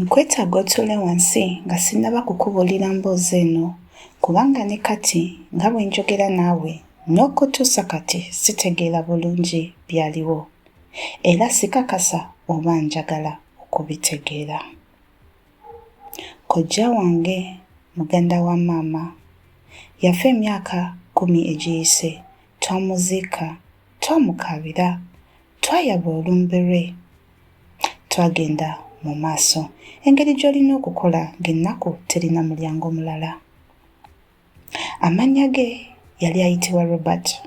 Nkwetaaga otuule wansi nga sinnaba kukubuulira mboozi eno kubanga ne kati nga bwe njogera naawe n'okutuusa kati sitegeera bulungi byaliwo era sikakasa oba njagala okubitegeera. Kojja wange muganda wa maama yafa emyaka 10 egiyise. Twamuziika, twamukaabira, twayaba olumbe lwe, twagenda mu maaso engeri gy'olina okukola ng'ennaku terina mulyango mulala. Amannya ge yali ayitibwa Robert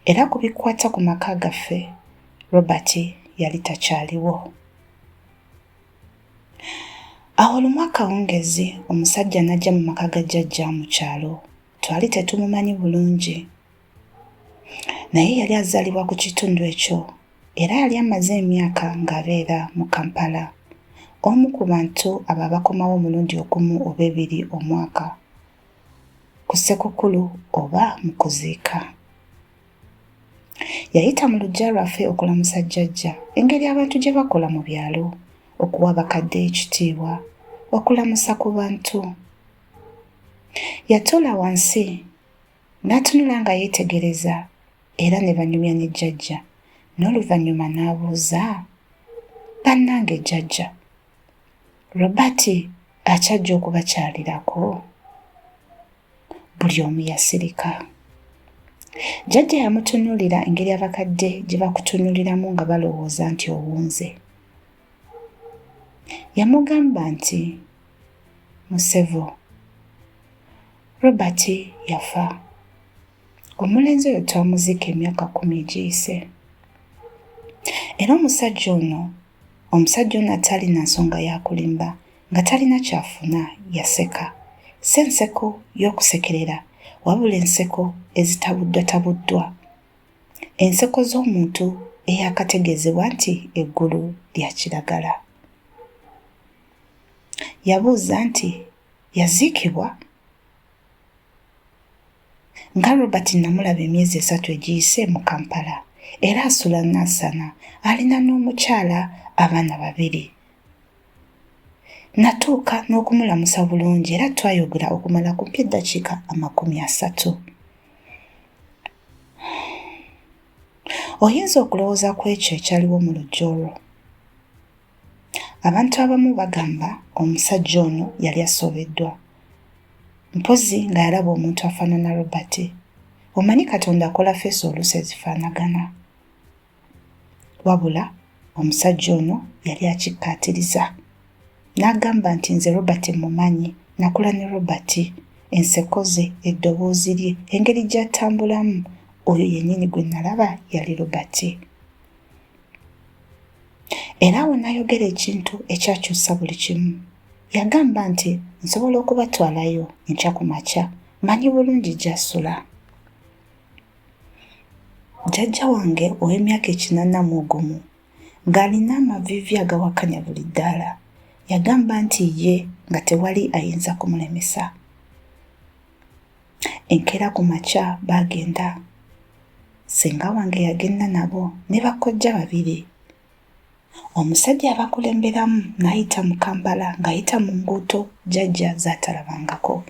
era ku bikwata ku maka gaffe Robert yali takyaliwo. Awo lumu akawungezi omusajja n'ajja mu maka ga jjajja mu kyalo. Twali tetumumanyi bulungi naye yali azaalibwa ku kitundu ekyo era yali amaze emyaka ng'abeera mu Kampala, omu ku bantu abo abakomawo omulundi ogumu oba ebiri omwaka ku Ssekukkulu oba mu kuziika. Yayita mu luggya lwaffe okulamusa jjajja, engeri abantu gye bakola mu byalo, okuwa bakadde ekitiibwa, okulamusa ku bantu. Yatuula wansi n'atunula nga yeetegereza era ne banyumya ne jjajja, n'oluvannyuma n'abuuza, bannange jjajja, Robert akyajja okubakyalirako? Buli omu yasirika. Jjajja yamutunuulira engeri abakadde gye bakutunuuliramu nga balowooza nti owunze. Yamugamba nti, Musevo, Robert yafa. Omulenzi oyo twamuziika emyaka 10 egiyise. Era omusajja ono atalina nsonga ya kulimba nga talina kyafuna yaseka. Si nseko y'okusekerera wabula enseko ezitabuddwatabuddwa, enseko z'omuntu eyakategeezebwa nti eggulu lya kiragala. Yabuuza nti yaziikibwa? Nga Robert namulaba emyezi 3 egiyise mu Kampala era asula Nansana, alina n'omukyala, abaana 2. Natuuka n'okumulamusa bulungi era twayogera okumala kumpi eddakiika 30. Oyinza okulowooza ku ekyo ekyaliwo mu luggya olwo. Abantu abamu bagamba omusajja ono yali asobeddwa, mpozi nga yalaba omuntu afaanana Robert. Omanyi Katonda akola feesi oluusi ezifaanagana. Wabula omusajja ono yali akikkaatiriza. N'agamba nti nze Robert mumanyi, nakula ne Robert, enseko ze, eddoboozi lye, engeri gy'atambulamu, oyo yennyini gwe nalaba yali Robert. Era awo n'ayogera ekintu ekyakyusa buli kimu. Yagamba nti nsobola okubatwalayo enkya ku makya, manyi bulungi gy'asula. Jjajja wange ow'emyaka 81 ng'alina amaviivi agawakanya buli ddaala, yagamba nti ye nga tewali ayinza kumulemesa. Enkeera ku makya baagenda. Ssenga wange yagenda nabo ne bakojja 2. Omusajja abakulemberamu n'ayita mu Kampala ng'ayita mu nguudo jjajja z'atalabangako,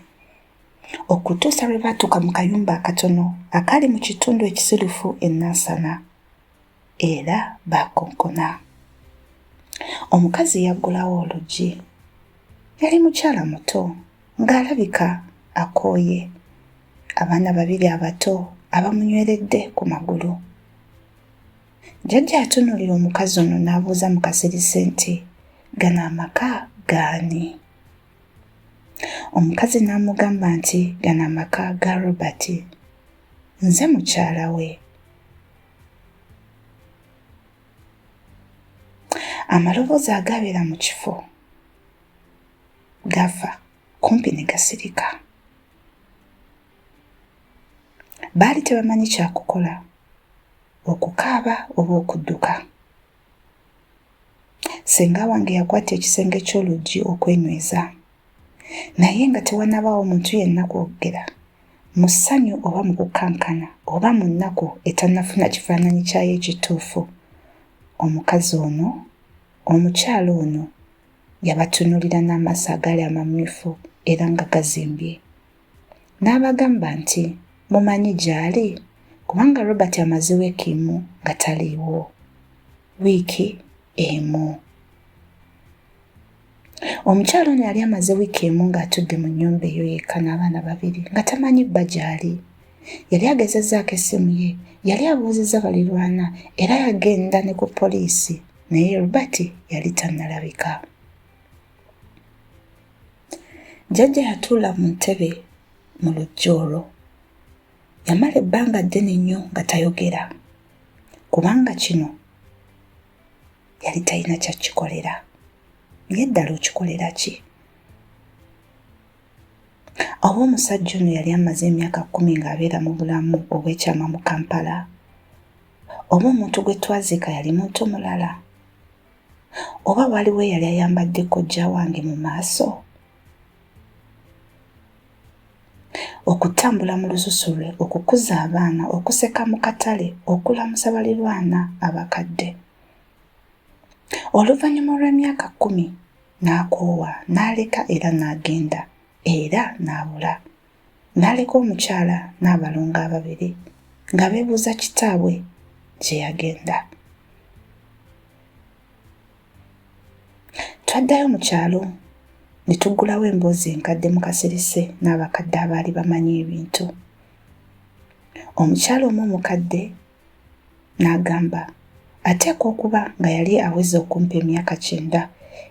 okutuusa lwe baatuuka mu kayumba akatono akali mu kitundu ekisirifu e Nansana era baakonkona. Omukazi yaggulawo oluggi. Yali mukyala muto ng'alabika akooye, abaana 2 abato abamunyweredde ku magulu. Jjajja yatunuulira omukazi ono n'abuuza mu kasirise nti, gano amaka gaani? Omukazi n'amugamba nti gano amaka ga Robert, nze mukyala we. Amaloboozi agabeera mu kifo gafa kumpi ne gasirika. Baali tebamanyi kyakukola, okukaaba oba okudduka. Ssenga wange yakwata ekisenge ky'oluggi okwenyweza, naye nga tewanabaawo muntu yenna kwogera, mu ssanyu oba mu kukankana oba mu nnaku etannafuna kifaananyi kyayo ekituufu. Omukazi ono, omukyala ono yabatunulira n'amaaso agali amamyufu era nga gazimbye. N'abagamba nti mumanyi gy'ali kubanga Robert amaze wiiki emu nga taliiwo. Wiiki emu. Omukyala ono yali amaze wiiki emu ng'atudde mu nnyumba eyo yekka n'abaana babiri nga tamanyi bba gy'ali. Yali agezezzaako essimu ye, yali abuuzizza balirwana era yagenda ne ku poliisi naye Robert yali tannalabika. Jjajja yatuula mu ntebe mu luggya olwo. Yamala ebbanga ddene nnyo nga tayogera kubanga kino yali talina kyakikolera. Naye ddala okikolera ki? Oba omusajja ono yali amaze emyaka 10 ng'abeera mu bulamu obw'ekyama mu Kampala? Oba omuntu gwe twaziika yali muntu mulala? Oba waliwo yali ayambadde kojja wange mu maaso? Okutambula mu lususu lwe, okukuza abaana, okuseka mu katale, okulamusa balirwana abakadde. Oluvannyuma lw'emyaka 10 n'akoowa, n'aleka era n'agenda, era n'abula. N'aleka omukyala n'abalongo ababiri nga beebuuza kitaabwe gye yagenda. Twaddayo mu kyalo ne tuggulawo emboozi enkadde mu kasirise n'abakadde abaali bamanyi ebintu. Omukyala omu omukadde n'agamba ateekwa okuba nga yali aweze okumpa emyaka 9.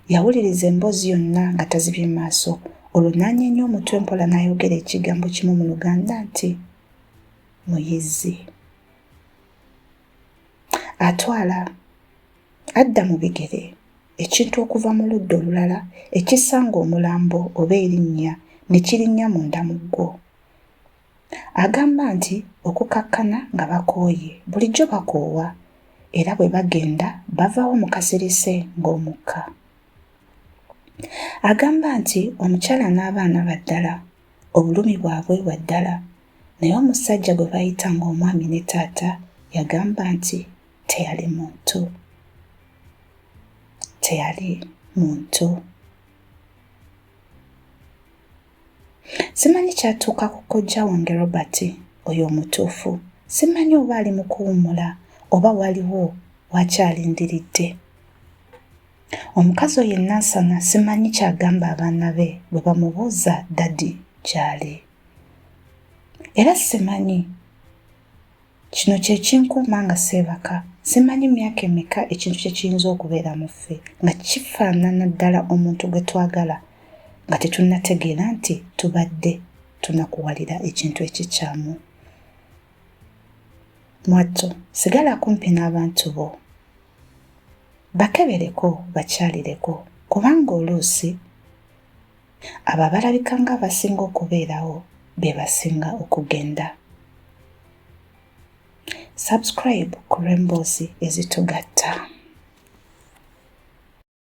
Yawuliriza emboozi yonna nga tazibye maaso. Olwo n'anyeenya omutwe mpola n'ayogera ekigambo kimu mu Luganda nti muyizzi. Atwala adda mu bigere ekintu okuva mu ludda olulala ekisanga omulambo oba erinnya ne kirinnya munda mu gwo. Agamba nti okukakkana nga bakooye bulijjo bakoowa era bwe bagenda bavaawo mu kasirise ng'omukka. Agamba nti omukyala n'abaana baddala obulumi bwabwe bwa ddala naye omusajja gwe bayita ng'omwami ne taata yagamba nti teyali muntu. Teyali muntu. Simanyi kyatuuka ku kojja wange Robert oyo omutuufu. Simanyi oba ali mu kuwummula oba waliwo wakyalindiridde. Omukazi oyo Nansana simanyi kyagamba abaana be bwe bamubuuza dadi gy'ali. Era simanyi kino kye kinkuuma nga seebaka. Simanyi myaka emeka ekintu kye kiyinza okubeera mu ffe nga kifaanana ddala omuntu gwe twagala nga tetunnategeera nti tubadde tunakuwalira ekintu ekikyamu. Mwattu sigala kumpi n'abantu bo. Bakebereko bakyalireko kubanga oluusi abo abalabika nga abasinga okubeerawo be basinga okugenda. Subscribe ku Rainbows ezitugatta.